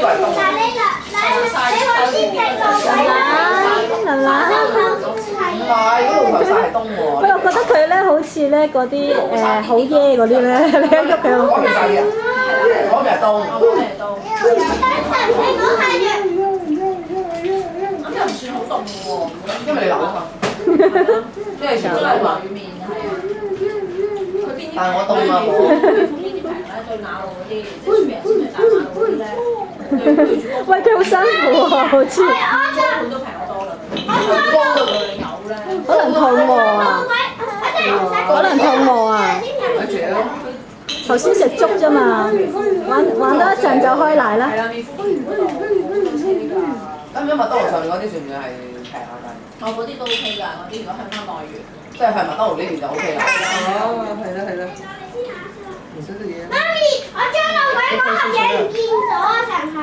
個係凍。唔係，嗰度頭曬係冬喎。不過我覺得佢咧好似咧嗰啲好耶嗰啲咧，你一喐佢好嗰邊細嘅，嗰邊係冬。咁又唔算好凍嘅喎，因為你流啊嘛。因為全部都係裏面係啊。佢邊啲？但係我凍啊我。邊啲平咧？對馬路嗰啲，即係出面先係大馬路嗰啲咧。喂，佢好辛苦喎，好似佢都平好多啦。高到佢嘔咧。可能肚餓啊，可能肚餓啊。頭先食粥啫嘛，玩多一陣就開奶啦。係啦，面敷嗰度好車㗎。咁如果麥當勞上面嗰啲算唔算係平啊？我嗰啲都 OK 㗎，嗰啲如果香港內園。即係麥當勞呢邊就 OK 啦。哦，係啦係啦。唔使食嘢。媽咪，我將個鬼嗰盒嘢唔見咗啊！成盒。